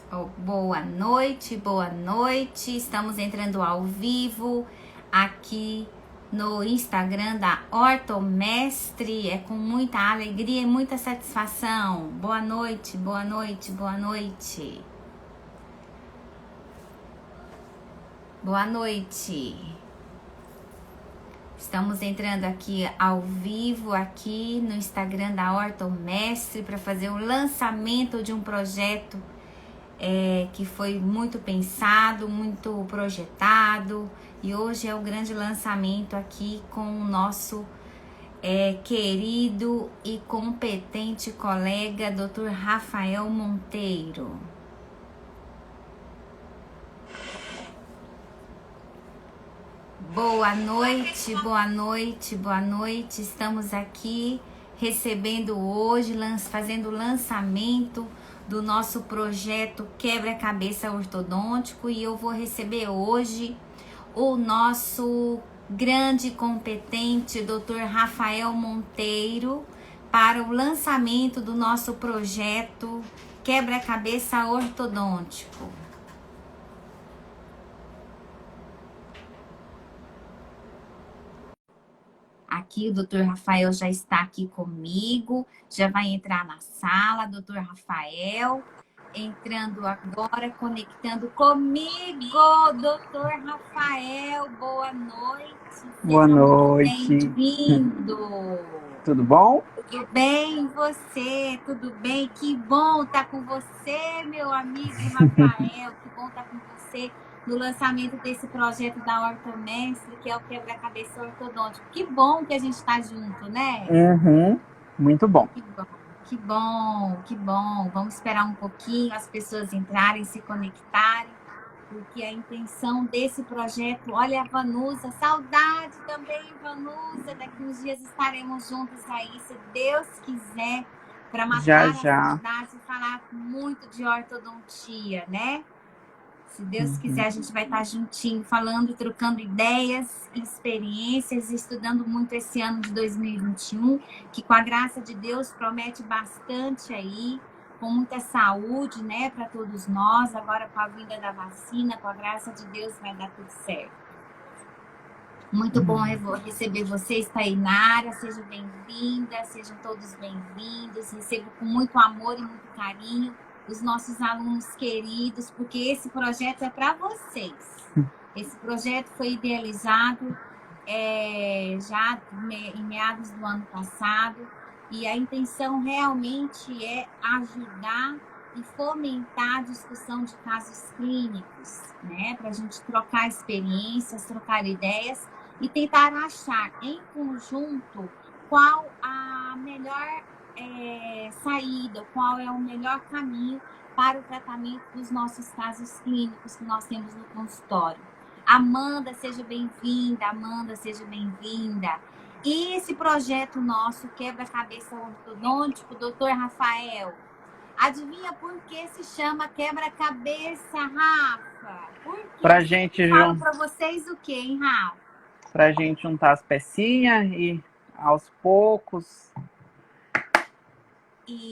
Oh, boa noite, boa noite. Estamos entrando ao vivo aqui no Instagram da Ortomestre. É com muita alegria e muita satisfação. Boa noite, boa noite, boa noite. Boa noite. Estamos entrando aqui ao vivo aqui no Instagram da Ortomestre para fazer o lançamento de um projeto que foi muito pensado, muito projetado, e hoje é o grande lançamento aqui com o nosso querido e competente colega Dr. Rafael Monteiro. Boa noite, boa noite, boa noite. Estamos aqui recebendo hoje, fazendo o lançamento do nosso projeto Quebra-Cabeça Ortodôntico, e eu vou receber hoje o nosso grande e competente Dr. Rafael Monteiro para o lançamento do nosso projeto Quebra-Cabeça Ortodôntico. Aqui o Dr. Rafael já está aqui comigo, já vai entrar na sala. Dr. Rafael, entrando agora, conectando comigo. Dr. Rafael, boa noite. Boa Seja muito noite. bem-vindo. Tudo bom? Tudo bem, e você? Tudo bem? Que bom estar com você, meu amigo Rafael. Que bom estar com você no lançamento desse projeto da Ortomestre, que é o Quebra-Cabeça Ortodôntico. Que bom que a gente está junto, né? Uhum. Muito bom. Que bom, que bom, que bom. Vamos esperar um pouquinho as pessoas entrarem, se conectarem, porque a intenção desse projeto, olha a Vanusa, saudade também, Vanusa, daqui uns dias estaremos juntos aí, se Deus quiser, para Já, matar a já. saudade e falar muito de ortodontia, né? Se Deus Uhum. quiser, a gente vai estar juntinho, falando, trocando ideias, experiências, estudando muito esse ano de 2021, que com a graça de Deus promete bastante aí, com muita saúde, né, para todos nós. Agora com a vinda da vacina, com a graça de Deus vai dar tudo certo. Muito bom receber vocês, Tainara. Seja bem-vinda, sejam todos bem-vindos. Recebo com muito amor e muito carinho os nossos alunos queridos, porque esse projeto é para vocês. Esse projeto foi idealizado já em meados do ano passado, e a intenção realmente é ajudar e fomentar a discussão de casos clínicos, né? Para a gente trocar experiências, trocar ideias e tentar achar em conjunto qual a melhor saída, qual é o melhor caminho para o tratamento dos nossos casos clínicos que nós temos no consultório. Amanda, seja bem-vinda. Amanda, seja bem-vinda. E esse projeto nosso, Quebra-Cabeça Ortodôntico, doutor Rafael, adivinha por que se chama Quebra-Cabeça, Rafa? Por quê? Pra Eu gente, sempre falo para vocês o quê, hein, Rafa? pra gente juntar as pecinhas e aos poucos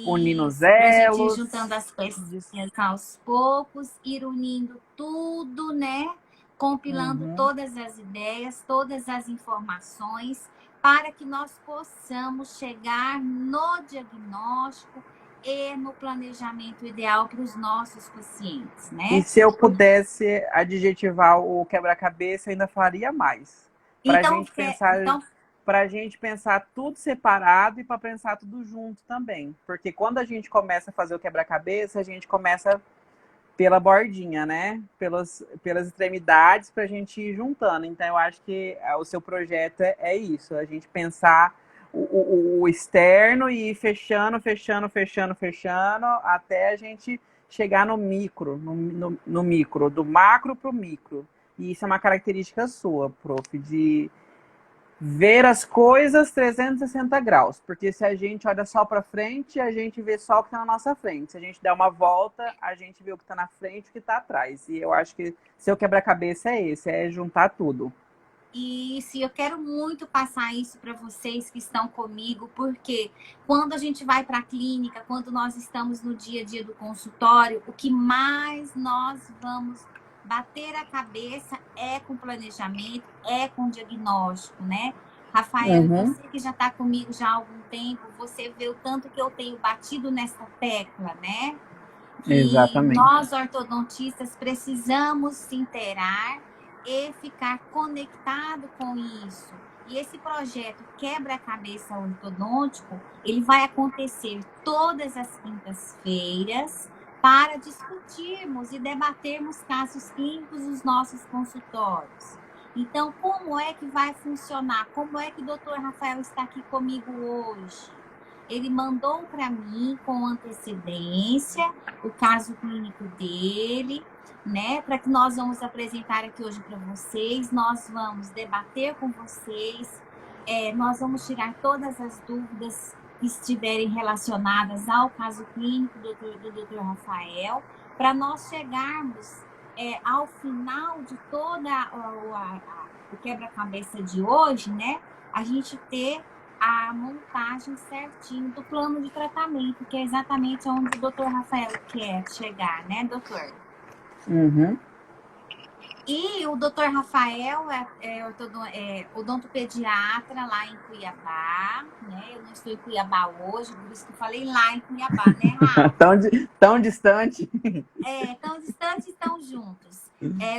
unindo os Isso, para a gente ir juntando elos. as pecinhas aos poucos, ir unindo tudo, né? Compilando Uhum. todas as ideias, todas as informações, para que nós possamos chegar no diagnóstico e no planejamento ideal para os nossos pacientes, E né? se eu pudesse adjetivar o quebra-cabeça, eu ainda faria mais. Pra Então, gente pensar, pra gente pensar tudo separado e para pensar tudo junto também. Porque quando a gente começa a fazer o quebra-cabeça, a gente começa pela bordinha, né? Pelas extremidades para a gente ir juntando. Então, eu acho que o seu projeto é isso, a gente pensar o externo e ir fechando, fechando, fechando, fechando, até a gente chegar no micro, no micro, do macro para o micro. E isso é uma característica sua, prof, de ver as coisas 360 graus, porque se a gente olha só para frente, a gente vê só o que está na nossa frente. Se a gente der uma volta, a gente vê o que está na frente e o que está atrás. E eu acho que seu quebra-cabeça é esse, é juntar tudo. Isso, e eu quero muito passar isso para vocês que estão comigo, porque quando a gente vai para a clínica, quando nós estamos no dia a dia do consultório, o que mais nós vamos bater a cabeça é com planejamento, é com diagnóstico, né? Rafael, e Uhum, você que já está comigo já há algum tempo, você vê o tanto que eu tenho batido nessa tecla, né? Que exatamente. nós ortodontistas precisamos se inteirar e ficar conectado com isso. E esse projeto Quebra-Cabeça Ortodôntico, ele vai acontecer todas as quintas-feiras para discutirmos e debatermos casos clínicos nos nossos consultórios. Então, como é que vai funcionar? Como é que o doutor Rafael está aqui comigo hoje? Ele mandou para mim com antecedência o caso clínico dele, né? Para que nós vamos apresentar aqui hoje para vocês, nós vamos debater com vocês, nós vamos tirar todas as dúvidas que estiverem relacionadas ao caso clínico do Dr. Rafael, para nós chegarmos ao final de toda o quebra-cabeça de hoje, né? A gente ter a montagem certinho do plano de tratamento, que é exatamente onde o doutor Rafael quer chegar, né, doutor? Uhum. E o doutor Rafael é odontopediatra lá em Cuiabá, né? Eu não estou em Cuiabá hoje, por isso que eu falei lá em Cuiabá, né, Rafa? Tão distante. Tão distantes, tão juntos.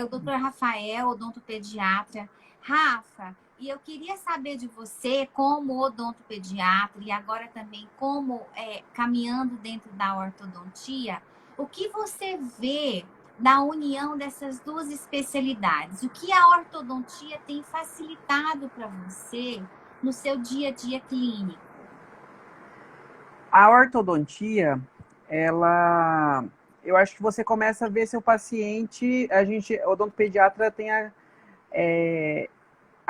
O doutor Rafael, odontopediatra. Rafa, e eu queria saber de você, como odontopediatra, e agora também como caminhando dentro da ortodontia, o que você vê da união dessas duas especialidades? O que a ortodontia tem facilitado para você no seu dia a dia clínico? A ortodontia, ela, eu acho que você começa a ver seu paciente, o odontopediatra tem a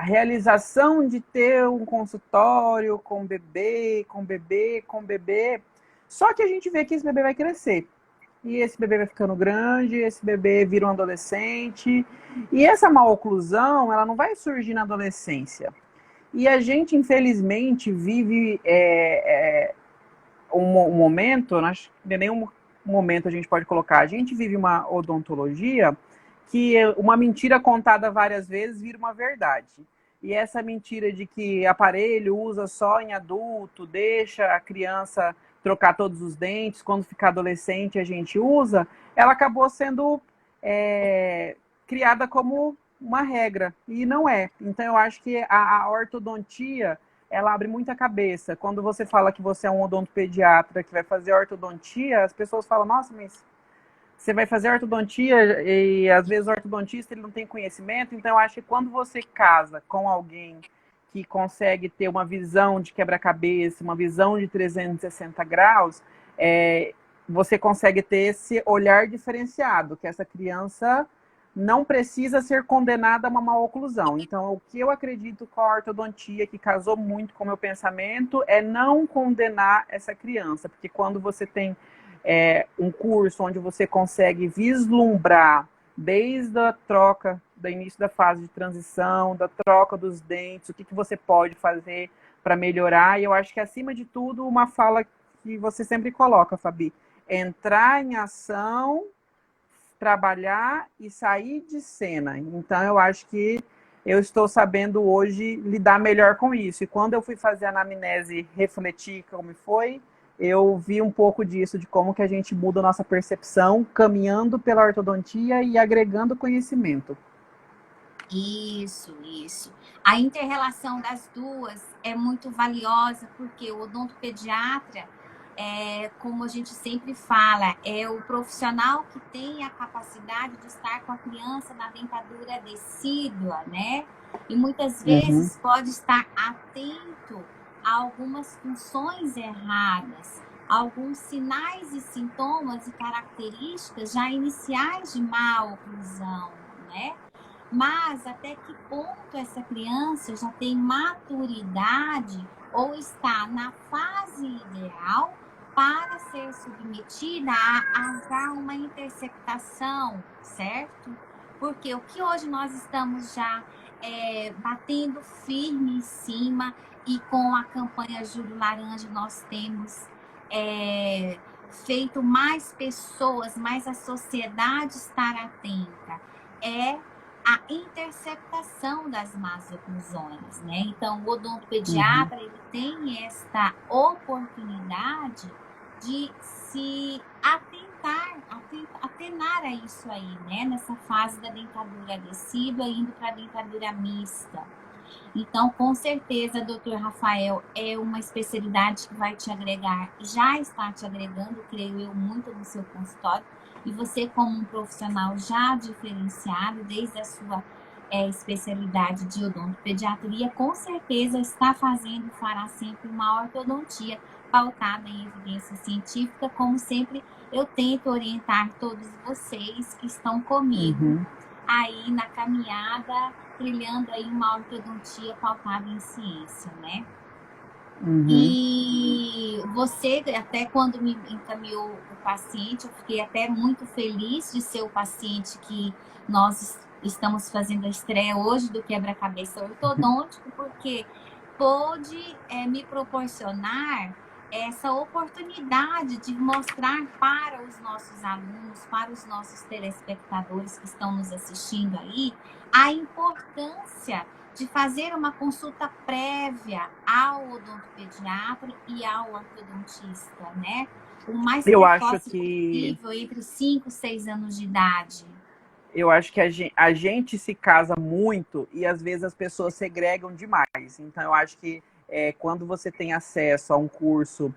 realização de ter um consultório com bebê, com bebê, com bebê, só que a gente vê que esse bebê vai crescer. E esse bebê vai ficando grande, esse bebê vira um adolescente. E essa maloclusão, ela não vai surgir na adolescência. E a gente, infelizmente, vive um momento, acho que de nenhum momento a gente pode colocar, a gente vive uma odontologia que uma mentira contada várias vezes vira uma verdade. E essa mentira de que aparelho usa só em adulto, deixa a criança trocar todos os dentes, quando ficar adolescente a gente usa, ela acabou sendo criada como uma regra, e não é. Então eu acho que a ortodontia, ela abre muita cabeça. Quando você fala que você é um odontopediatra que vai fazer ortodontia, as pessoas falam, nossa, mas você vai fazer ortodontia e às vezes o ortodontista ele não tem conhecimento, então eu acho que quando você casa com alguém que consegue ter uma visão de quebra-cabeça, uma visão de 360 graus, você consegue ter esse olhar diferenciado, que essa criança não precisa ser condenada a uma maloclusão. Então, o que eu acredito com a ortodontia, que casou muito com o meu pensamento, é não condenar essa criança, porque quando você tem um curso onde você consegue vislumbrar desde a troca, do início da fase de transição, da troca dos dentes, o que você pode fazer para melhorar. E eu acho que, acima de tudo, uma fala que você sempre coloca, Fabi, entrar em ação, trabalhar e sair de cena. Então, eu acho que eu estou sabendo hoje lidar melhor com isso. E quando eu fui fazer a anamnese, refletir como foi, eu vi um pouco disso, de como que a gente muda a nossa percepção, caminhando pela ortodontia e agregando conhecimento. Isso. A inter-relação das duas é muito valiosa, porque o odontopediatra, como a gente sempre fala, é o profissional que tem a capacidade de estar com a criança na dentadura decídua, né? E muitas Uhum. vezes pode estar atento a algumas funções erradas, alguns sinais e sintomas e características já iniciais de má oclusão, né? Mas até que ponto essa criança já tem maturidade ou está na fase ideal para ser submetida a uma interceptação, certo? Porque o que hoje nós estamos já batendo firme em cima, e com a campanha Julho Laranja nós temos feito mais pessoas, mais a sociedade estar atenta. É a interceptação das más oclusões, né? Então, o odontopediatra, ele tem esta oportunidade de se atenar a isso aí, né? Nessa fase da dentadura agressiva, indo para a dentadura mista. Então, com certeza, doutor Rafael, é uma especialidade que vai te agregar, já está te agregando, creio eu, muito no seu consultório. E você, como um profissional já diferenciado, desde a sua especialidade de odontopediatria, com certeza está fazendo e fará sempre uma ortodontia pautada em evidência científica, como sempre eu tento orientar todos vocês que estão comigo aí na caminhada, trilhando aí uma ortodontia pautada em ciência, né? E você, até quando me encaminhou o paciente, eu fiquei até muito feliz de ser o paciente que nós estamos fazendo a estreia hoje do quebra-cabeça ortodôntico, porque pôde me proporcionar essa oportunidade de mostrar para os nossos alunos, para os nossos telespectadores que estão nos assistindo aí, a importância de fazer uma consulta prévia ao odontopediatra e ao ortodontista, né? O mais precoce possível, entre 5 e 6 anos de idade. Eu acho que a gente se casa muito e às vezes as pessoas segregam demais. Então, eu acho que quando você tem acesso a um curso,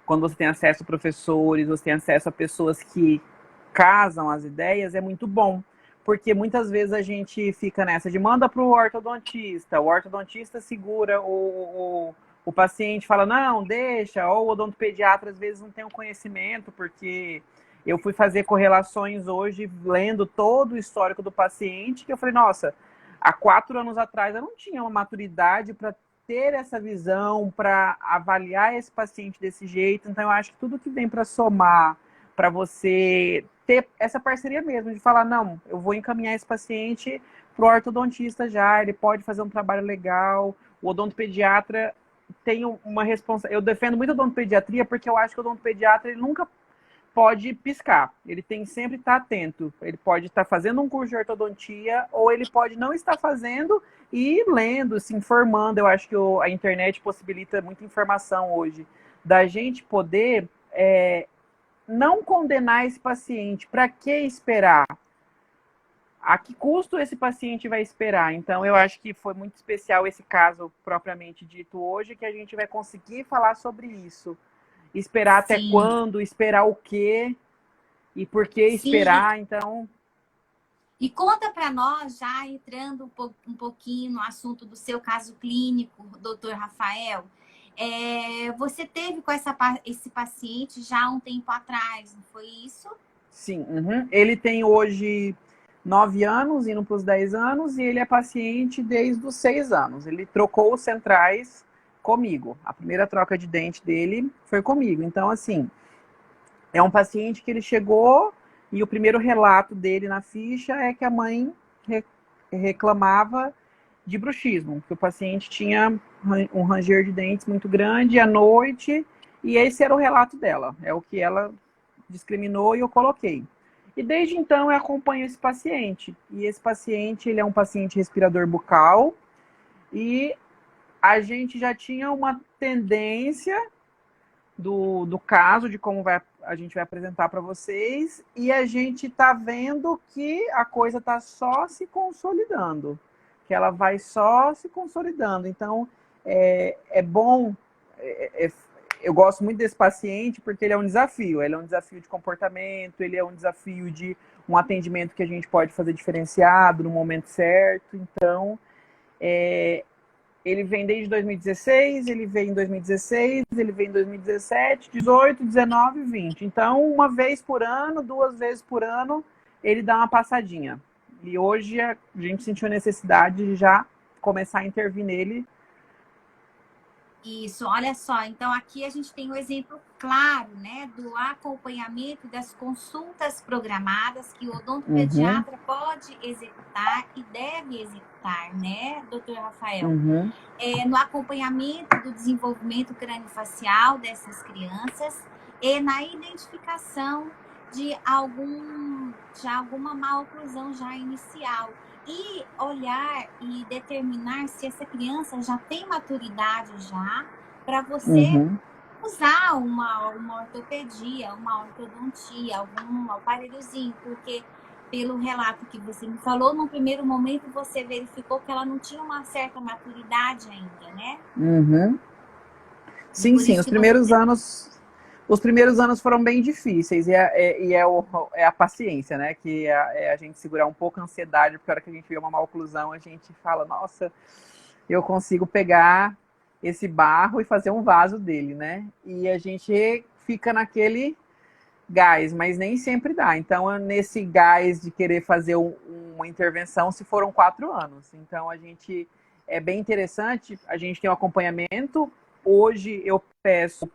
quando você tem acesso a professores, você tem acesso a pessoas que casam as ideias, é muito bom. Porque muitas vezes a gente fica nessa de manda para o ortodontista segura o paciente, fala, não, deixa, ou o odontopediatra às vezes não tem o conhecimento, porque eu fui fazer correlações hoje, lendo todo o histórico do paciente, que eu falei, nossa, há 4 anos atrás eu não tinha uma maturidade para ter essa visão, para avaliar esse paciente desse jeito. Então eu acho que tudo que vem para somar, para você ter essa parceria mesmo, de falar, não, eu vou encaminhar esse paciente pro ortodontista já, ele pode fazer um trabalho legal, o odontopediatra tem uma responsabilidade. Eu defendo muito a odontopediatria porque eu acho que o odontopediatra ele nunca pode piscar, ele tem sempre estar atento, ele pode estar fazendo um curso de ortodontia ou ele pode não estar fazendo e lendo, se informando. Eu acho que a internet possibilita muita informação hoje, da gente poder não condenar esse paciente. Para que esperar? A que custo esse paciente vai esperar? Então, eu acho que foi muito especial esse caso propriamente dito hoje, que a gente vai conseguir falar sobre isso. Esperar até quando, esperar o quê e por que esperar, então... E conta para nós, já entrando um pouquinho no assunto do seu caso clínico, doutor Rafael, você teve com esse paciente já há um tempo atrás, não foi isso? Sim, ele tem hoje 9 anos, indo para os 10 anos, e ele é paciente desde os 6 anos. Ele trocou os centrais comigo. A primeira troca de dente dele foi comigo. Então, assim, é um paciente que ele chegou e o primeiro relato dele na ficha é que a mãe reclamava de bruxismo, que o paciente tinha um ranger de dentes muito grande à noite, e esse era o relato dela, é o que ela discriminou e eu coloquei. E desde então eu acompanho esse paciente, e esse paciente ele é um paciente respirador bucal, e a gente já tinha uma tendência do caso, de como a gente vai apresentar para vocês, e a gente está vendo que a coisa está só se consolidando, que ela vai só se consolidando. Então, é bom, eu gosto muito desse paciente porque ele é um desafio de comportamento, ele é um desafio de um atendimento que a gente pode fazer diferenciado no momento certo. Então, ele vem desde 2016, ele veio em 2016, ele veio em 2017, 18, 19 e 20. Então, uma vez por ano, 2 vezes por ano, ele dá uma passadinha. E hoje a gente sentiu a necessidade de já começar a intervir nele Isso, olha só, então aqui a gente tem um exemplo claro, né, do acompanhamento das consultas programadas que o Uhum, odontopediatra pode executar e deve executar, né, doutor Rafael? uhum, No acompanhamento do desenvolvimento craniofacial dessas crianças e na identificação de alguma maloclusão já inicial. E olhar e determinar se essa criança já tem maturidade já para você uhum. usar uma ortopedia, uma ortodontia, algum aparelhozinho, porque pelo relato que você me falou, no primeiro momento você verificou que ela não tinha uma certa maturidade ainda, né? Uhum. E Sim, por sim, isso que você os primeiros anos foram bem difíceis é a paciência, né? Que é a gente segurar um pouco a ansiedade, porque a hora que a gente vê uma maloclusão, a gente fala, nossa, eu consigo pegar esse barro e fazer um vaso dele, né? E a gente fica naquele gás, mas nem sempre dá. Então, nesse gás de querer fazer uma intervenção, se foram 4 anos. Então, a gente é bem interessante, a gente tem um acompanhamento. Hoje eu peço,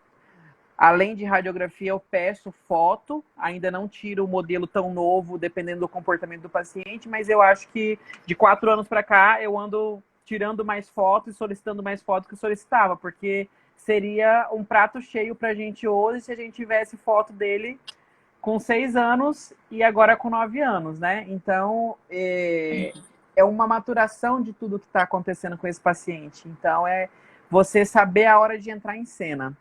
além de radiografia, eu peço foto. Ainda não tiro o modelo tão novo, dependendo do comportamento do paciente, mas eu acho que de 4 anos para cá eu ando tirando mais fotos e solicitando mais fotos que eu solicitava, porque seria um prato cheio para a gente hoje se a gente tivesse foto dele com 6 anos e agora com 9 anos, né? Então, é uma maturação de tudo que está acontecendo com esse paciente. Então, é você saber a hora de entrar em cena.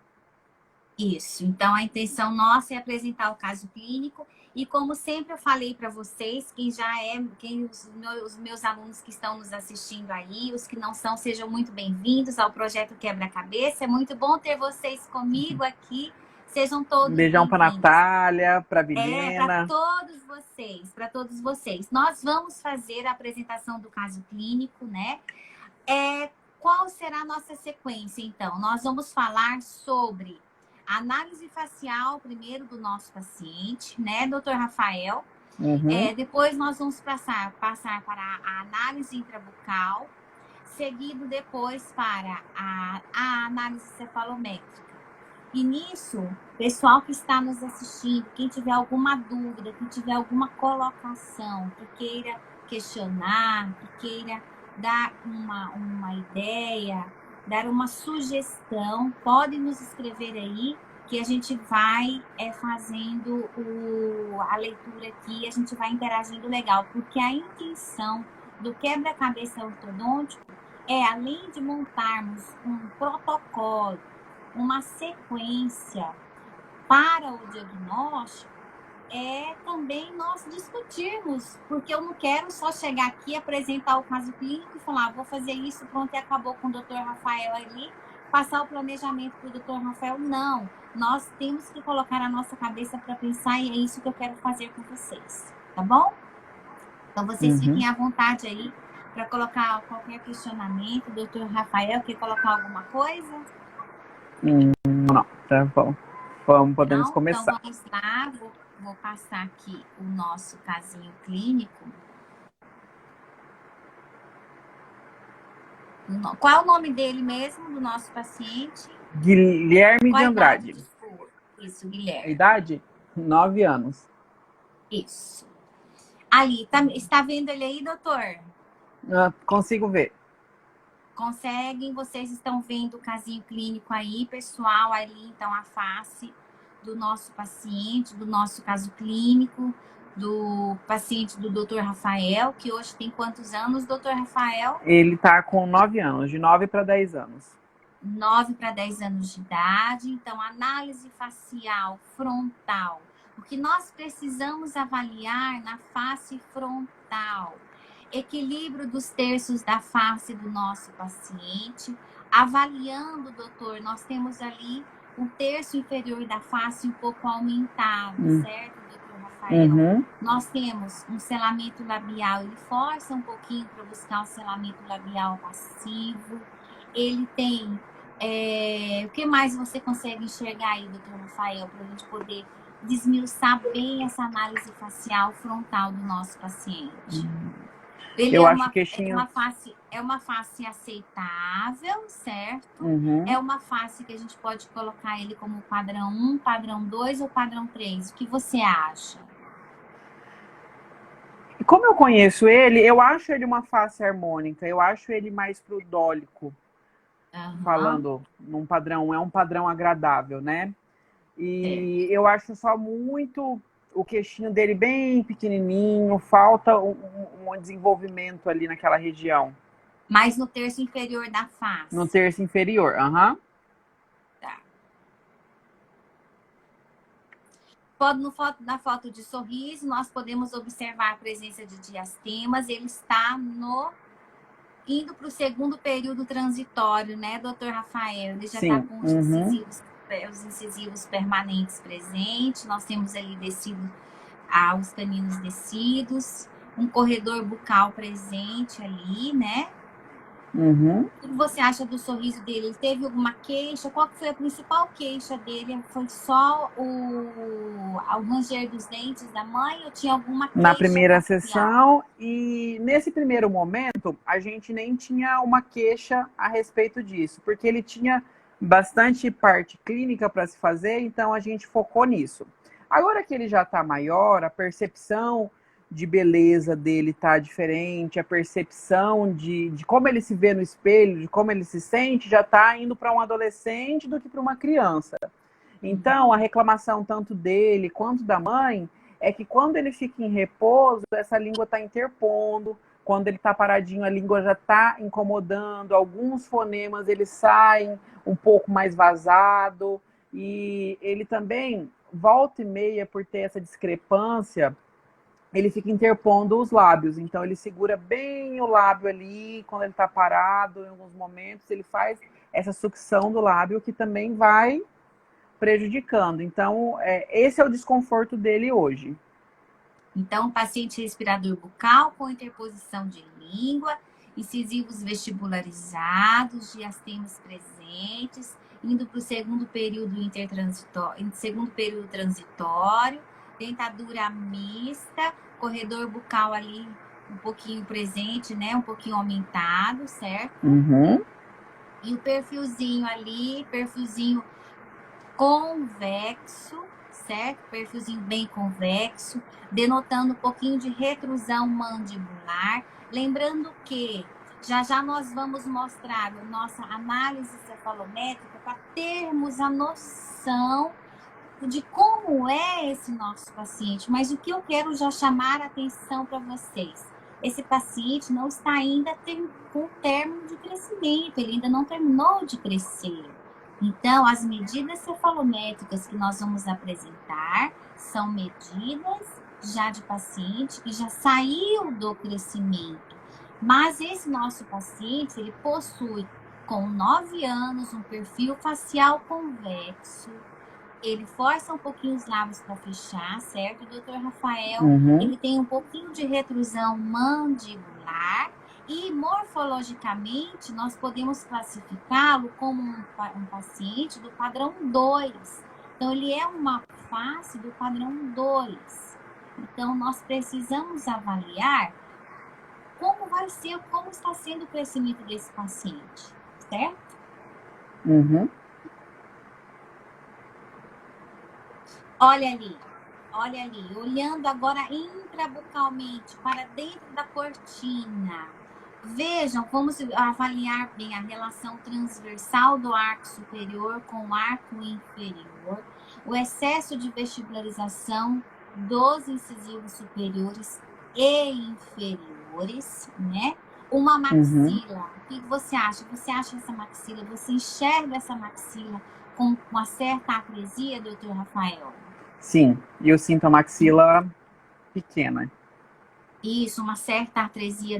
Isso. Então, a intenção nossa é apresentar o caso clínico e, como sempre eu falei para vocês, os meus alunos que estão nos assistindo aí, os que não são, sejam muito bem-vindos ao projeto Quebra-Cabeça. É muito bom ter vocês comigo aqui. Sejam Um todos beijão para bem-vindos. Natália, para Para Vilhena. todos vocês, para todos vocês. Nós vamos fazer a apresentação do caso clínico, né? Qual será a nossa sequência, então? Nós vamos falar sobre a análise facial, primeiro, do nosso paciente, né, doutor Rafael? Uhum. Depois nós vamos passar para a análise intrabucal, seguido depois para a análise cefalométrica. E nisso, pessoal que está nos assistindo, quem tiver alguma dúvida, quem tiver alguma colocação, que queira questionar, que queira dar uma ideia, dar uma sugestão, pode nos escrever aí, que a gente vai fazendo a leitura aqui, a gente vai interagindo legal, porque a intenção do quebra-cabeça ortodôntico além de montarmos um protocolo, uma sequência para o diagnóstico, também nós discutirmos, porque eu não quero só chegar aqui, apresentar o caso clínico e falar, vou fazer isso, pronto, e acabou com o doutor Rafael ali, passar o planejamento para o doutor Rafael. Não, nós temos que colocar a nossa cabeça para pensar e é isso que eu quero fazer com vocês, tá bom? Então, vocês Uhum. fiquem à vontade aí para colocar qualquer questionamento. Doutor Rafael, quer colocar alguma coisa? Não, tá bom. Podemos Não? Então, começar. vamos lá. Vou passar aqui o nosso casinho clínico. Qual é o nome dele mesmo, do nosso paciente? Guilherme Qual de a idade? Andrade. Desculpa. Isso, A Guilherme. idade? 9 anos. Isso. Ali, está vendo ele aí, doutor? Consigo ver. Conseguem? Vocês estão vendo o casinho clínico aí, pessoal? Ali, então, a face do nosso paciente, do nosso caso clínico, do paciente do Dr. Rafael, que hoje tem quantos anos, Dr. Rafael? Ele tá com 9 anos, de 9 para 10 anos. 9 para 10 anos de idade. Então, análise facial frontal. O que nós precisamos avaliar na face frontal? Equilíbrio dos terços da face do nosso paciente. Avaliando, doutor, nós temos ali um terço inferior da face um pouco aumentado, certo, doutor Rafael? Uhum. Nós temos um selamento labial, ele força um pouquinho para buscar um selamento labial passivo. Ele tem... o que mais você consegue enxergar aí, doutor Rafael, para a gente poder desmiuçar bem essa análise facial frontal do nosso paciente? Ele Eu acho o queixinho... é uma face aceitável, certo? Uhum. É uma face que a gente pode colocar ele como padrão 1, padrão 2 ou padrão 3. O que você acha? E como eu conheço ele, eu acho ele uma face harmônica. Eu acho ele mais pro dólico, falando num padrão. É um padrão agradável, né? E eu acho só muito o queixinho dele bem pequenininho, falta um desenvolvimento ali naquela região. Mais no terço inferior da face. No terço inferior, aham. Tá. Na foto de sorriso, nós podemos observar a presença de diastemas. Ele está indo para o segundo período transitório, né, doutor Rafael? Ele já está com os incisivos permanentes presentes. Nós temos ali os caninos descidos, um corredor bucal presente ali, né? Uhum. O que você acha do sorriso dele? Ele teve alguma queixa? Qual foi a principal queixa dele? Foi só o ranger dos dentes da mãe ou tinha alguma queixa? Na primeira sessão, e nesse primeiro momento, a gente nem tinha uma queixa a respeito disso, porque ele tinha bastante parte clínica para se fazer, então a gente focou nisso. Agora que ele já está maior, a percepção de beleza dele tá diferente, a percepção de como ele se vê no espelho, de como ele se sente, já está indo para um adolescente do que para uma criança. Então, a reclamação tanto dele quanto da mãe é que quando ele fica em repouso, essa língua está interpondo, quando ele está paradinho, a língua já está incomodando, alguns fonemas eles saem um pouco mais vazado, e ele também, volta e meia, por ter essa discrepância, ele fica interpondo os lábios, então ele segura bem o lábio ali, quando ele está parado, em alguns momentos, ele faz essa sucção do lábio, que também vai prejudicando. Então, esse é o desconforto dele hoje. Então, paciente respirador bucal com interposição de língua, incisivos vestibularizados, diastemas presentes, indo para o segundo período transitório, dentadura mista, corredor bucal ali um pouquinho presente, né? Um pouquinho aumentado, certo? Uhum. E o perfilzinho ali, perfilzinho convexo, certo? Perfilzinho bem convexo, denotando um pouquinho de retrusão mandibular. Lembrando que já nós vamos mostrar a nossa análise cefalométrica para termos a noção de como é esse nosso paciente. Mas o que eu quero já chamar a atenção para vocês, esse paciente não está ainda com término de crescimento, ele ainda não terminou de crescer. Então, as medidas cefalométricas que nós vamos apresentar são medidas já de paciente que já saiu do crescimento. Mas esse nosso paciente, ele possui, com 9 anos, um perfil facial convexo. Ele força um pouquinho os lábios para fechar, certo? O doutor Rafael, ele tem um pouquinho de retrusão mandibular. E morfologicamente, nós podemos classificá-lo como um paciente do padrão 2. Então, ele é uma face do padrão 2. Então, nós precisamos avaliar como está sendo o crescimento desse paciente, certo? Uhum. Olha ali, olhando agora intrabucalmente para dentro da cortina. Vejam, vamos avaliar bem a relação transversal do arco superior com o arco inferior, o excesso de vestibularização dos incisivos superiores e inferiores, né? Uma maxila. O que você acha? Você acha essa maxila? Você enxerga essa maxila com uma certa acresia, doutor Rafael? Sim, e eu sinto a maxila pequena. Isso, uma certa artresia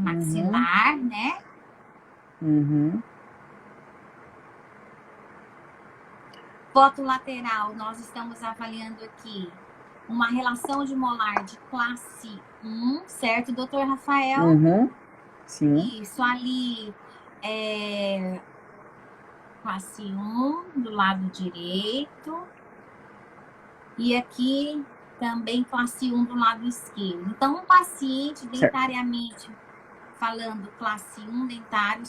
maxilar, né? Uhum. Foto lateral, nós estamos avaliando aqui uma relação de molar de classe 1, certo, doutor Rafael? Uhum. Sim. Isso, ali classe 1 do lado direito. E aqui também classe 1 do lado esquerdo. Então, um paciente Certo. dentariamente falando classe 1 dentário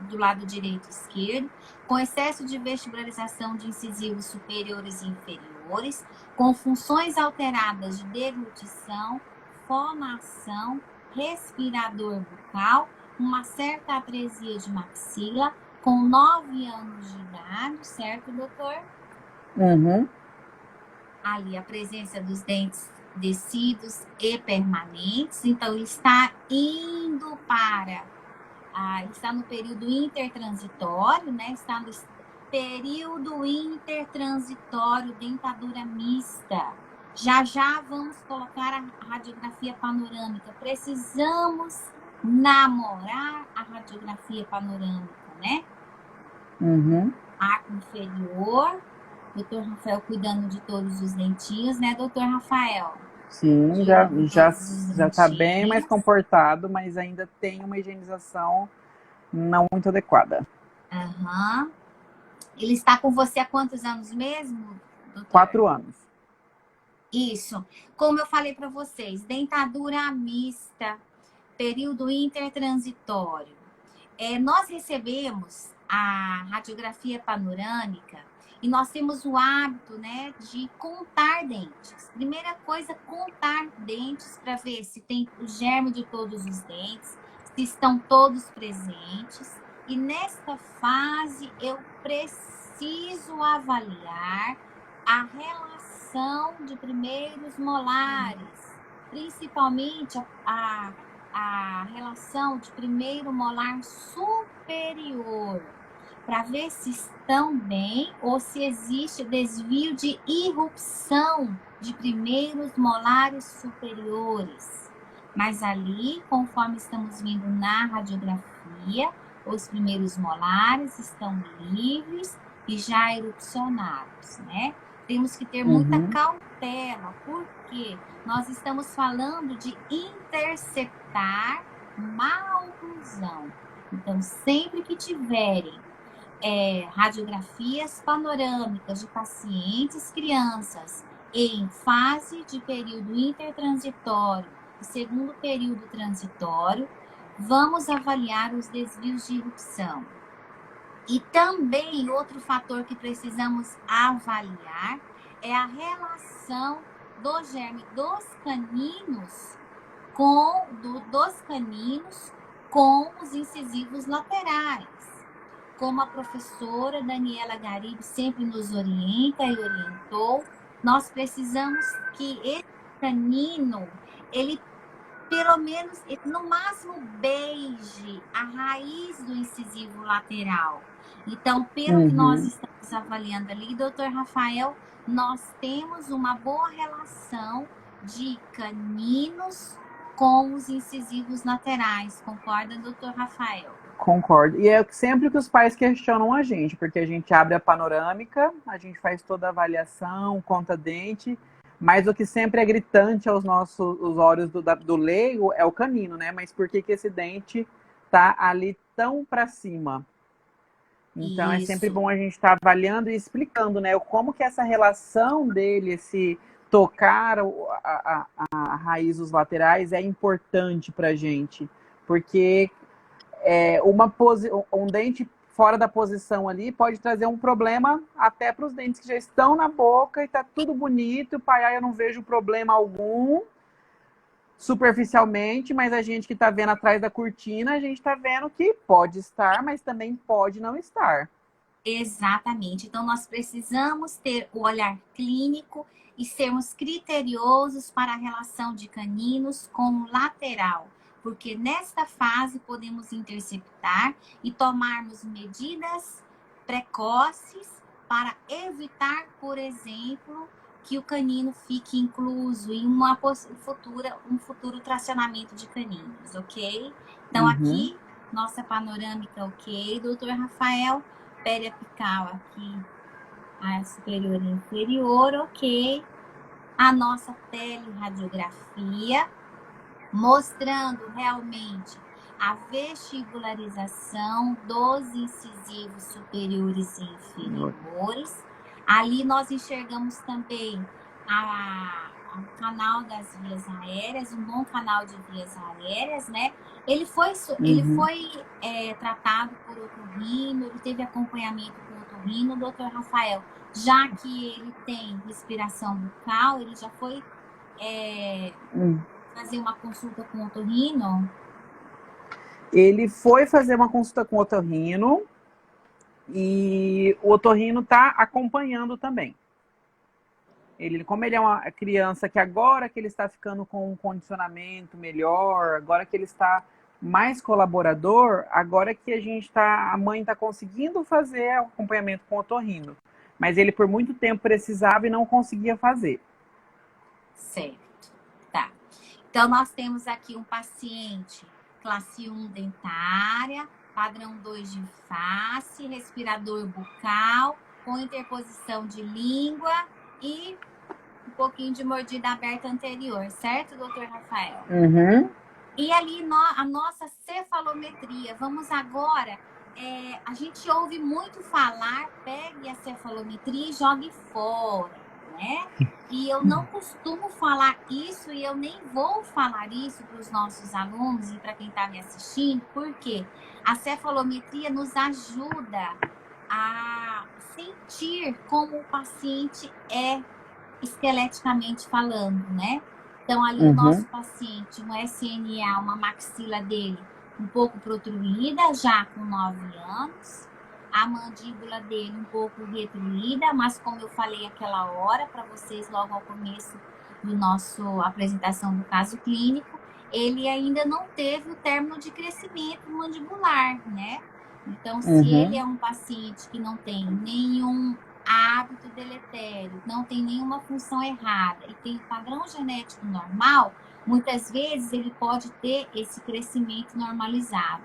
do lado direito e esquerdo, com excesso de vestibularização de incisivos superiores e inferiores, com funções alteradas de deglutição, fonação, respirador bucal, uma certa atresia de maxila, com 9 anos de idade, certo, doutor? Uhum. Ali a presença dos dentes descidos e permanentes, então ele está indo para, está no período intertransitório, né? Está no período intertransitório, dentadura mista. Já já vamos colocar a radiografia panorâmica. Precisamos namorar a radiografia panorâmica, né? Uhum. Arco inferior. Doutor Rafael cuidando de todos os dentinhos, né, doutor Rafael? Sim, já tá bem mais comportado, mas ainda tem uma higienização não muito adequada. Aham. Ele está com você há quantos anos mesmo, doutor? 4 anos. Isso. Como eu falei para vocês, dentadura mista, período intertransitório. Nós recebemos a radiografia panorâmica e nós temos o hábito, né, de contar dentes. Primeira coisa, contar dentes para ver se tem o germe de todos os dentes, se estão todos presentes. E nesta fase eu preciso avaliar a relação de primeiros molares, principalmente a relação de primeiro molar superior, para ver se estão bem ou se existe desvio de irrupção de primeiros molares superiores. Mas ali, conforme estamos vendo na radiografia, os primeiros molares estão livres e já erupcionados, né? Temos que ter muita cautela, porque nós estamos falando de interceptar maloclusão. Então, sempre que tiverem radiografias panorâmicas de pacientes crianças em fase de período intertransitório e segundo período transitório, vamos avaliar os desvios de erupção. E também outro fator que precisamos avaliar é a relação do germe dos caninos com os incisivos laterais. Como a professora Daniela Garibe sempre nos orienta e orientou, nós precisamos que esse canino, ele pelo menos, no máximo, beije a raiz do incisivo lateral. Então, pelo que nós estamos avaliando ali, doutor Rafael, nós temos uma boa relação de caninos com os incisivos laterais. Concorda, doutor Rafael? Concordo. E é sempre que os pais questionam a gente, porque a gente abre a panorâmica, a gente faz toda a avaliação, conta dente, mas o que sempre é gritante aos nossos olhos do leigo é o canino, né? Mas por que esse dente tá ali tão para cima? Então, é sempre bom a gente estar avaliando e explicando, né? Como que essa relação dele, esse tocar a raiz dos laterais é importante pra gente. Porque um dente fora da posição ali pode trazer um problema até para os dentes que já estão na boca e tá tudo bonito, pai, eu não vejo problema algum superficialmente, mas a gente que está vendo atrás da cortina, a gente está vendo que pode estar, mas também pode não estar. Exatamente. Então, nós precisamos ter o olhar clínico e sermos criteriosos para a relação de caninos com o lateral, porque nesta fase podemos interceptar e tomarmos medidas precoces para evitar, por exemplo, que o canino fique incluso em um futuro tracionamento de caninos, ok? Então, aqui, nossa panorâmica, ok. Doutor Rafael, pele apical aqui, a superior e inferior, ok. A nossa teleradiografia, mostrando realmente a vestibularização dos incisivos superiores e inferiores. Ali nós enxergamos também a canal das vias aéreas, um bom canal de vias aéreas, né? Ele foi tratado por otorrino, ele teve acompanhamento com otorrino. Doutor Rafael, já que ele tem respiração bucal, ele já foi fazer uma consulta com otorrino? Ele foi fazer uma consulta com o otorrino e o otorrino está acompanhando também. Como ele é uma criança que agora que ele está ficando com um condicionamento melhor, agora que ele está mais colaborador, agora que a mãe está conseguindo fazer acompanhamento com o otorrino. Mas ele por muito tempo precisava e não conseguia fazer. Certo, tá. Então nós temos aqui um paciente classe 1 dentária, padrão 2 de face, respirador bucal, com interposição de língua e um pouquinho de mordida aberta anterior, certo, doutor Rafael? Uhum. E ali a nossa cefalometria. Vamos agora, a gente ouve muito falar, pegue a cefalometria e jogue fora, né? E eu não costumo falar isso e eu nem vou falar isso para os nossos alunos e para quem está me assistindo, porque a cefalometria nos ajuda a sentir como o paciente é esqueleticamente falando, né? Então, ali o nosso paciente, um SNA, uma maxila dele um pouco protruída, já com 9 anos. A mandíbula dele um pouco retruída, mas como eu falei aquela hora para vocês logo ao começo do nosso apresentação do caso clínico, ele ainda não teve o término de crescimento mandibular, né? Então, se ele é um paciente que não tem nenhum hábito deletério, não tem nenhuma função errada e tem padrão genético normal, muitas vezes ele pode ter esse crescimento normalizado,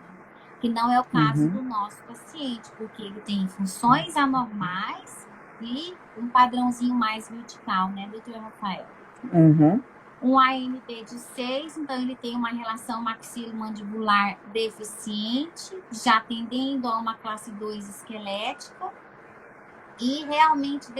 que não é o caso do nosso paciente, porque ele tem funções anormais e um padrãozinho mais vertical, né, doutor Rafael? Um ANP de 6, então ele tem uma relação maxilomandibular deficiente, já tendendo a uma classe 2 esquelética, e realmente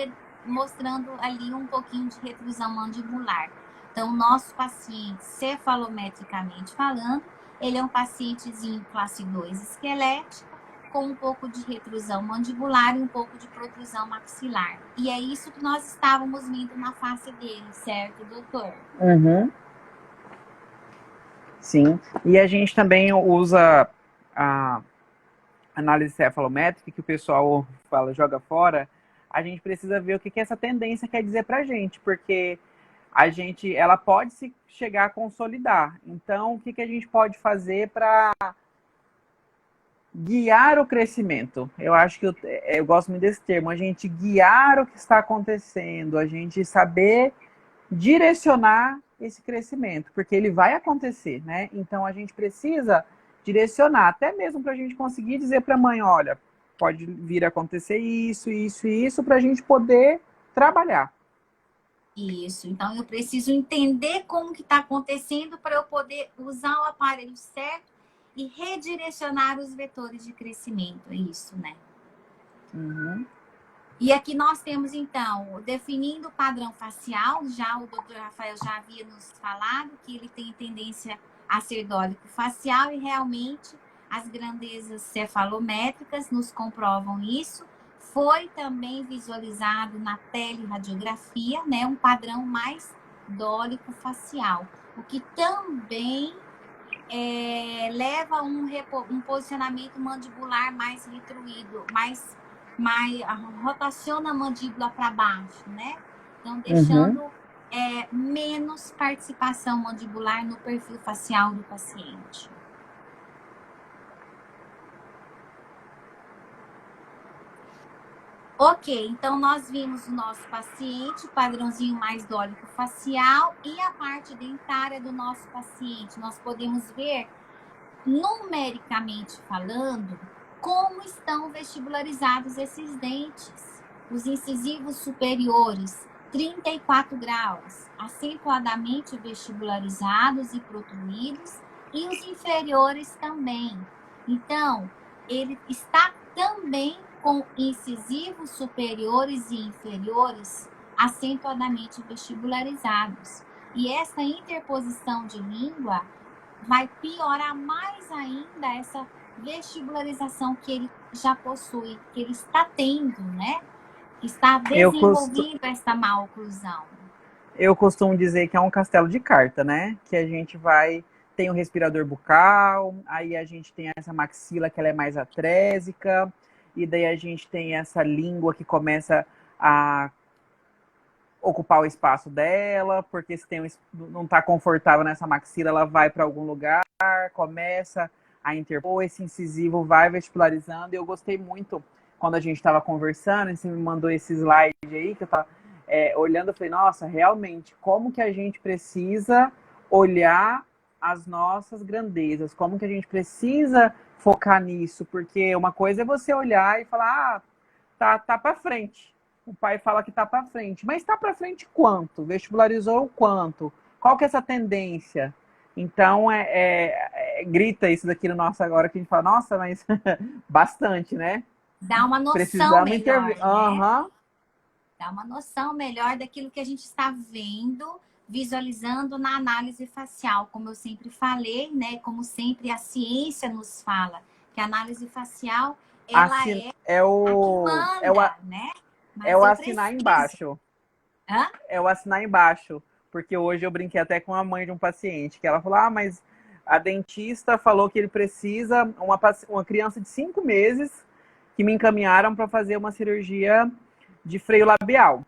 mostrando ali um pouquinho de retrusão mandibular. Então, o nosso paciente, cefalometricamente falando, ele é um pacientezinho classe 2 esquelética, com um pouco de retrusão mandibular e um pouco de protrusão maxilar. E é isso que nós estávamos vendo na face dele, certo, doutor? Sim, e a gente também usa a análise cefalométrica, que o pessoal fala, joga fora. A gente precisa ver o que essa tendência quer dizer pra gente, porque ela pode se chegar a consolidar. Então, o que a gente pode fazer para guiar o crescimento? Eu acho que eu gosto muito desse termo, a gente guiar o que está acontecendo, a gente saber direcionar esse crescimento, porque ele vai acontecer, né? Então, a gente precisa direcionar, até mesmo para a gente conseguir dizer para a mãe, olha, pode vir a acontecer isso, isso e isso, para a gente poder trabalhar. Isso, então eu preciso entender como que está acontecendo para eu poder usar o aparelho certo e redirecionar os vetores de crescimento, é isso, né? E aqui nós temos, então, definindo o padrão facial, já o doutor Rafael já havia nos falado que ele tem tendência a ser dólico facial e realmente as grandezas cefalométricas nos comprovam isso. Foi também visualizado na teleradiografia, né, um padrão mais dólico facial, o que também leva a um posicionamento mandibular mais retruído, mais rotaciona a mandíbula para baixo, né? Então, deixando menos participação mandibular no perfil facial do paciente. Ok, então nós vimos o nosso paciente, padrãozinho mais dólico facial, e a parte dentária do nosso paciente. Nós podemos ver, numericamente falando, como estão vestibularizados esses dentes. Os incisivos superiores, 34 graus, acentuadamente vestibularizados e protruídos, e os inferiores também. Então, ele está também com incisivos superiores e inferiores acentuadamente vestibularizados. E essa interposição de língua vai piorar mais ainda essa vestibularização que ele já possui, que ele está tendo, né? Que está desenvolvendo essa má oclusão. Eu costumo dizer que é um castelo de carta, né? Que a gente vai... Tem o respirador bucal, aí a gente tem essa maxila que ela é mais atrésica, e daí a gente tem essa língua que começa a ocupar o espaço dela, porque se tem não está confortável nessa maxila, ela vai para algum lugar, começa a interpor, esse incisivo vai vestibularizando. E eu gostei muito quando a gente estava conversando, e você me mandou esse slide aí, que eu estava olhando, eu falei, nossa, realmente, como que a gente precisa olhar as nossas grandezas, como que a gente precisa focar nisso, porque uma coisa é você olhar e falar, tá para frente. O pai fala que tá para frente, mas tá para frente quanto? Vestibularizou o quanto? Qual que é essa tendência? Então, grita isso daqui no nosso agora, que a gente fala, nossa, mas bastante, né? Dá uma noção Precisamos melhor, né? Uhum. Dá uma noção melhor daquilo que a gente está vendo, visualizando na análise facial, como eu sempre falei, né? Como sempre a ciência nos fala, que a análise facial, ela é o a que manda, né? Mas é o assinar embaixo. Hã? É o assinar embaixo. Porque hoje eu brinquei até com a mãe de um paciente, que ela falou, mas a dentista falou que ele precisa, uma criança de 5 meses, que me encaminharam para fazer uma cirurgia de freio labial.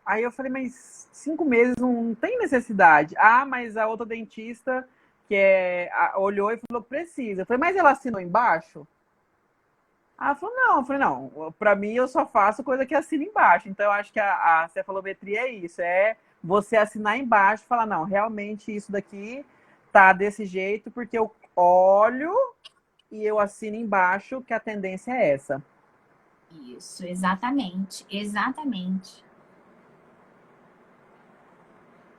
Aí eu falei, mas 5 meses não tem necessidade. Ah, mas a outra dentista olhou e falou, precisa. Eu falei, mas ela assinou embaixo? Ela falou, não. Eu falei, não, pra mim eu só faço coisa que assina embaixo. Então eu acho que a cefalometria é isso, é você assinar embaixo e falar, não, realmente isso daqui tá desse jeito, porque eu olho e eu assino embaixo que a tendência é essa. Isso, exatamente, exatamente.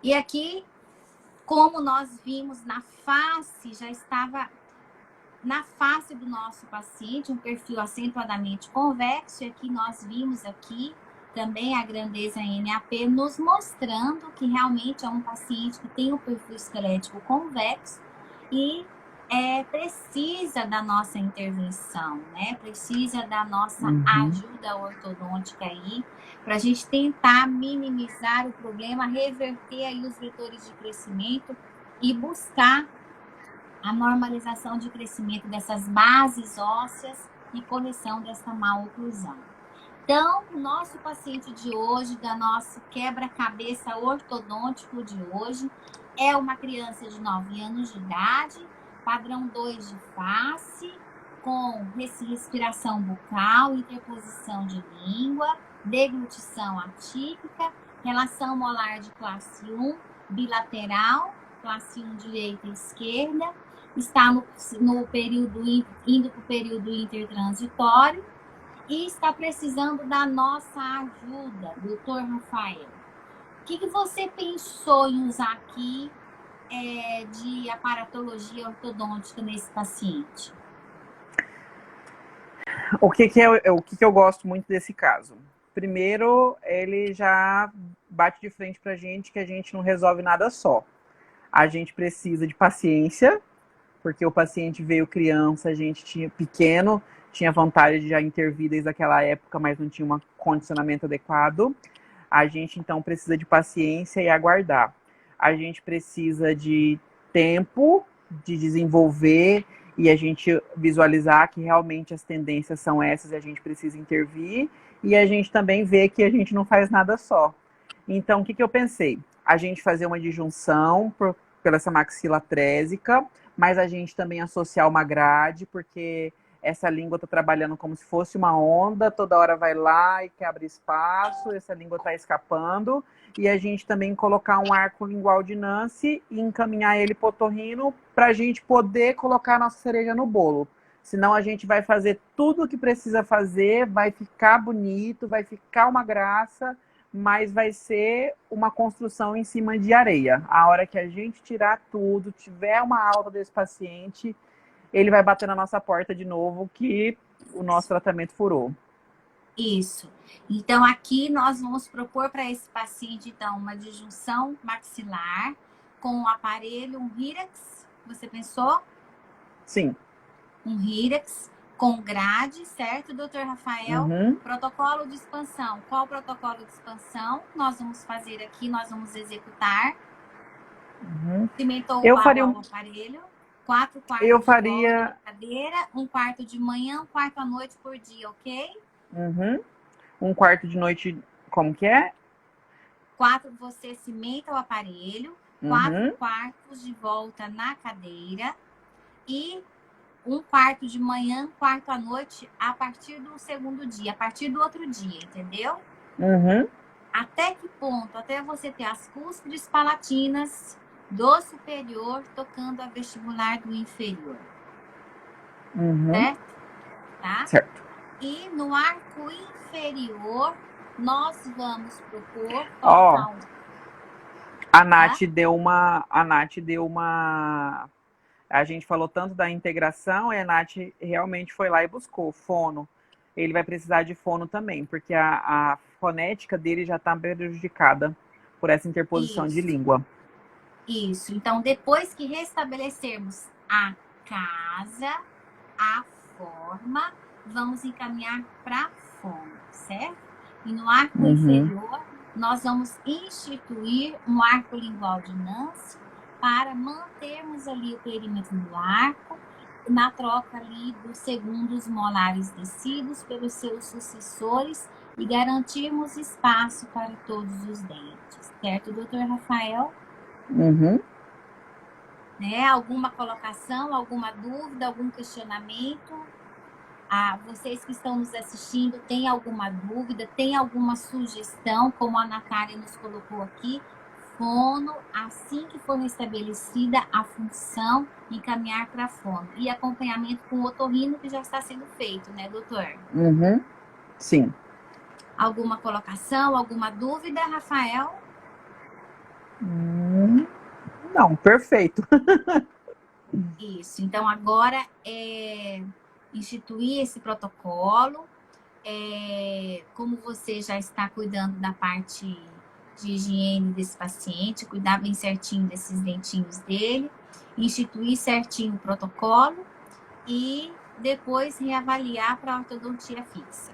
E aqui, como nós vimos na face, já estava na face do nosso paciente, um perfil acentuadamente convexo, e aqui nós vimos aqui também a grandeza NAP nos mostrando que realmente é um paciente que tem um perfil esquelético convexo e precisa da nossa intervenção, né? Precisa da nossa ajuda ortodôntica aí, para a gente tentar minimizar o problema, reverter aí os vetores de crescimento e buscar a normalização de crescimento dessas bases ósseas e correção dessa má oclusão. Então, o nosso paciente de hoje, da nosso quebra-cabeça ortodôntico de hoje, é uma criança de 9 anos de idade, padrão 2 de face, com respiração bucal, interposição de língua, deglutição atípica, relação molar de classe 1, bilateral, classe 1 direita e esquerda, está no período, indo para o período intertransitório e está precisando da nossa ajuda, doutor Rafael. O que você pensou em usar aqui de aparatologia ortodôntica nesse paciente? O que eu gosto muito desse caso? Primeiro, ele já bate de frente pra gente que a gente não resolve nada só. A gente precisa de paciência, porque o paciente veio criança, a gente tinha pequeno, tinha vontade de já intervir desde aquela época, mas não tinha um condicionamento adequado. A gente, então, precisa de paciência e aguardar. A gente precisa de tempo de desenvolver e a gente visualizar que realmente as tendências são essas e a gente precisa intervir. E a gente também vê que a gente não faz nada só. Então, o que eu pensei? A gente fazer uma disjunção pela essa maxila trésica, mas a gente também associar uma grade, porque essa língua está trabalhando como se fosse uma onda, toda hora vai lá e quebra espaço, essa língua está escapando, e a gente também colocar um arco lingual de Nance e encaminhar ele para o otorrino para a gente poder colocar a nossa cereja no bolo. Senão a gente vai fazer tudo o que precisa fazer, vai ficar bonito, vai ficar uma graça, mas vai ser uma construção em cima de areia. A hora que a gente tirar tudo, tiver uma alta desse paciente, ele vai bater na nossa porta de novo que o nosso tratamento furou. Isso. Então, aqui nós vamos propor para esse paciente, então, uma disjunção maxilar com o aparelho, um Hirax, você pensou? Sim. Um Hirax com grade, certo, doutor Rafael? Uhum. Protocolo de expansão. Qual protocolo de expansão nós vamos fazer aqui? Nós vamos executar. Uhum. Cimentou Eu o faria aparelho. 4 quartos eu de volta faria na cadeira, 1 quarto de manhã, 1 quarto à noite por dia, ok? um quarto de noite, como que é? 4, você cimenta o aparelho, 4 quartos de volta na cadeira e 1 quarto de manhã, 1 quarto à noite a partir do segundo dia, a partir do outro dia, entendeu? Até que ponto? Até você ter as cúspides palatinas do superior tocando a vestibular do inferior. Certo? Tá? Certo. E no arco inferior, nós vamos propor Ó, colocar a Nath deu uma. A gente falou tanto da integração e a Nath realmente foi lá e buscou fono. Ele vai precisar de fono também, porque a fonética dele já está prejudicada por essa interposição de língua. Isso. Então, depois que restabelecermos a casa, a forma, vamos encaminhar para fono, certo? E no arco inferior, nós vamos instituir um arco lingual de Nance para mantermos ali o perímetro do arco, na troca ali dos segundos molares descidos pelos seus sucessores e garantirmos espaço para todos os dentes, certo, doutor Rafael? Né? Alguma colocação, alguma dúvida, algum questionamento? Vocês que estão nos assistindo, tem alguma dúvida, tem alguma sugestão, como a Natália nos colocou aqui? Fono, assim que for restabelecida a função, encaminhar para fono. E acompanhamento com o otorrino, que já está sendo feito, né, doutor? Sim. Alguma colocação, alguma dúvida, Rafael? Não, perfeito. Isso. Então, agora instituir esse protocolo. Como você já está cuidando da parte de higiene desse paciente, cuidar bem certinho desses dentinhos dele, instituir certinho o protocolo e depois reavaliar para a ortodontia fixa.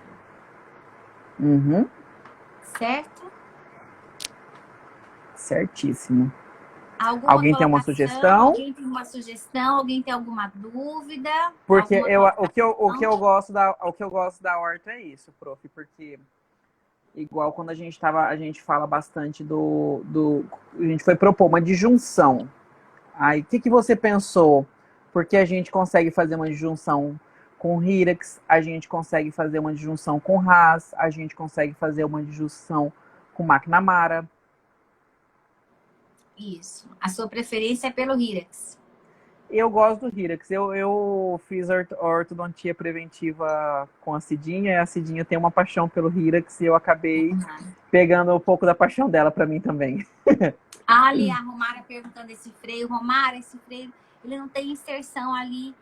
Certo? Certíssimo. Alguém tem uma sugestão? Alguém tem uma sugestão? Alguém tem alguma dúvida? Porque o que eu gosto da horta é isso, prof, porque igual quando a gente fala bastante a gente foi propor uma disjunção. Aí, o que você pensou? Porque a gente consegue fazer uma disjunção com Hirax, a gente consegue fazer uma disjunção com Haas, a gente consegue fazer uma disjunção com McNamara. Isso. A sua preferência é pelo Hirax? Eu gosto do Hirax. Eu fiz ortodontia preventiva com a Cidinha, e a Cidinha tem uma paixão pelo Hirax e eu acabei pegando um pouco da paixão dela para mim também. Ali a Romara perguntando esse freio. Romara, esse freio, ele não tem inserção ali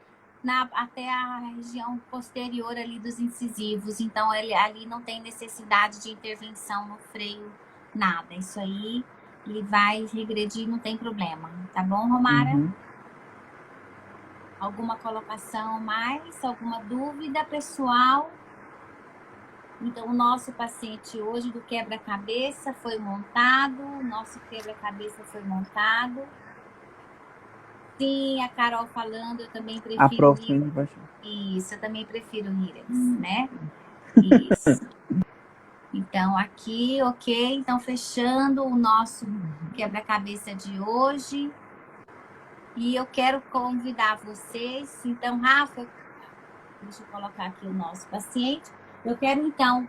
até a região posterior ali dos incisivos, então ele ali não tem necessidade de intervenção no freio, nada. Isso aí ele vai regredir, não tem problema. Tá bom, Romara? Alguma colocação mais? Alguma dúvida, pessoal? Então, o nosso paciente hoje do quebra-cabeça foi montado. Nosso quebra-cabeça foi montado. Sim, a Carol falando, eu também prefiro o Hirax. Isso, eu também prefiro o Hirax, né? Isso. Então, aqui, ok. Então, fechando o nosso quebra-cabeça de hoje. E eu quero convidar vocês. Então, Rafa, deixa eu colocar aqui o nosso paciente. Eu quero, então,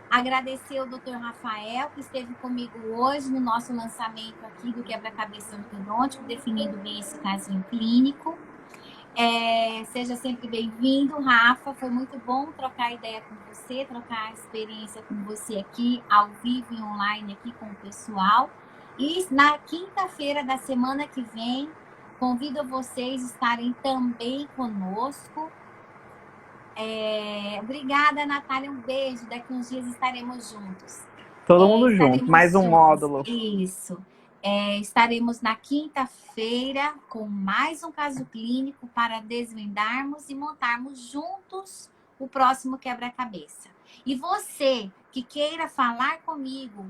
agradecer ao Dr. Rafael, que esteve comigo hoje no nosso lançamento aqui do quebra-cabeça ortodôntico, definindo bem esse casinho clínico. Seja sempre bem-vindo, Rafa. Foi muito bom trocar ideia com você, trocar experiência com você aqui, ao vivo e online aqui com o pessoal. E na quinta-feira da semana que vem, convido vocês a estarem também conosco. Obrigada, Natália. Um beijo. Daqui uns dias estaremos juntos. Todo mundo junto. Mais um juntos. módulo. Isso. Estaremos na quinta-feira com mais um caso clínico para desvendarmos e montarmos juntos o próximo quebra-cabeça. E você que queira falar comigo,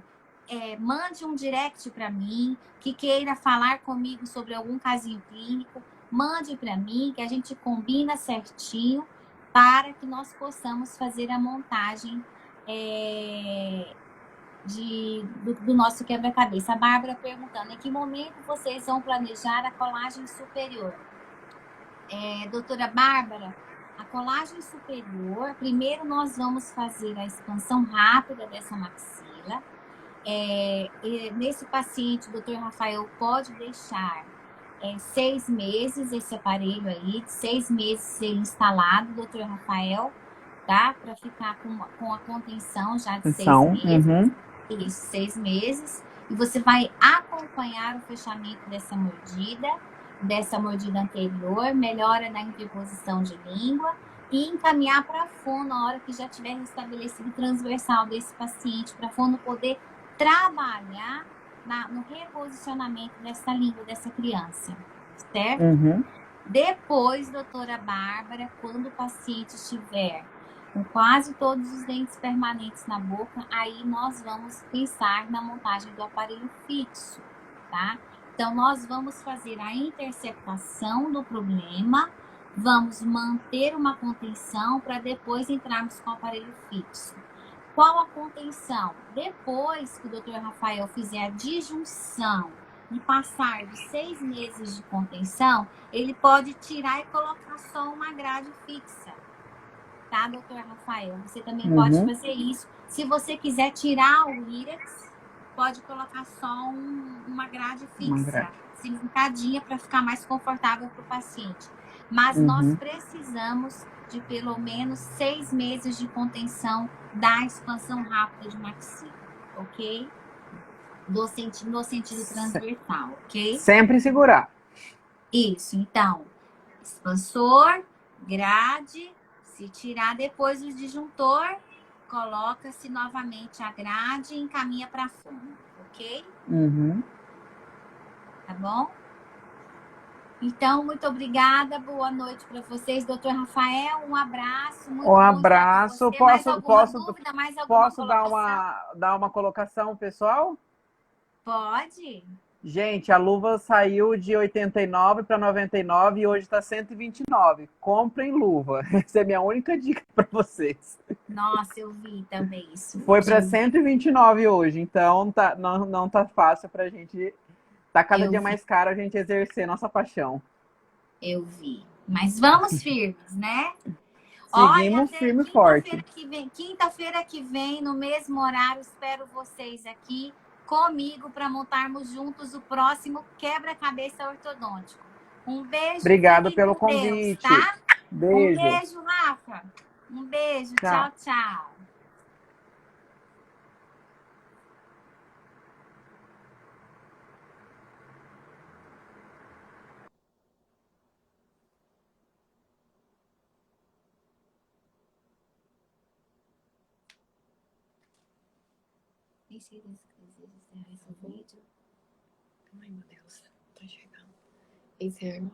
mande um direct para mim, que queira falar comigo sobre algum casinho clínico, mande para mim, que a gente combina certinho para que nós possamos fazer a montagem do nosso quebra-cabeça. A Bárbara perguntando, em que momento vocês vão planejar a colagem superior? Doutora Bárbara, a colagem superior, primeiro nós vamos fazer a expansão rápida dessa maxila. Nesse paciente, o doutor Rafael pode deixar 6 meses esse aparelho aí, de 6 meses ser instalado, doutor Rafael, tá? Para ficar com a contenção já de 6 meses. Uhum. Isso, 6 meses. E você vai acompanhar o fechamento dessa mordida anterior, melhora na interposição de língua e encaminhar para a fono na hora que já tiver restabelecido o transversal desse paciente, para a fono poder trabalhar no reposicionamento dessa língua dessa criança, certo? Uhum. Depois, doutora Bárbara, quando o paciente estiver com quase todos os dentes permanentes na boca, aí nós vamos pensar na montagem do aparelho fixo, tá? Então, nós vamos fazer a interceptação do problema, vamos manter uma contenção para depois entrarmos com o aparelho fixo. Qual a contenção? Depois que o Dr. Rafael fizer a disjunção e passar de 6 meses de contenção, ele pode tirar e colocar só uma grade fixa. Tá, Dr. Rafael? Você também pode fazer isso. Se você quiser tirar o írex, pode colocar só uma grade fixa, silincadinha, para ficar mais confortável para o paciente. Mas nós precisamos de pelo menos 6 meses de contenção da expansão rápida de maxila, ok? No sentido transversal, ok? Sempre segurar. Isso, então, expansor, grade, se tirar depois o disjuntor, coloca-se novamente a grade e encaminha para a fono, ok? Tá bom? Então, muito obrigada, boa noite para vocês. Doutor Rafael, um abraço. Muito Um abraço. Posso dar uma colocação, pessoal? Pode. Gente, a luva saiu de 89 para 99 e hoje está 129. Comprem luva. Essa é a minha única dica para vocês. Nossa, eu vi também isso. Foi para 129 hoje, então não tá fácil para a gente. Tá cada dia mais caro a gente exercer nossa paixão. Eu vi. Mas vamos firmes, né? Seguimos firme e forte. Quinta-feira que vem, no mesmo horário, espero vocês aqui comigo para montarmos juntos o próximo quebra-cabeça ortodôntico. Um beijo. Obrigado pelo convite. Deus, tá? Beijo. Um beijo, Rafa. Um beijo. Tchau, tchau. Nem sei esse vídeo. Ai, meu Deus, tá chegando. Encerra.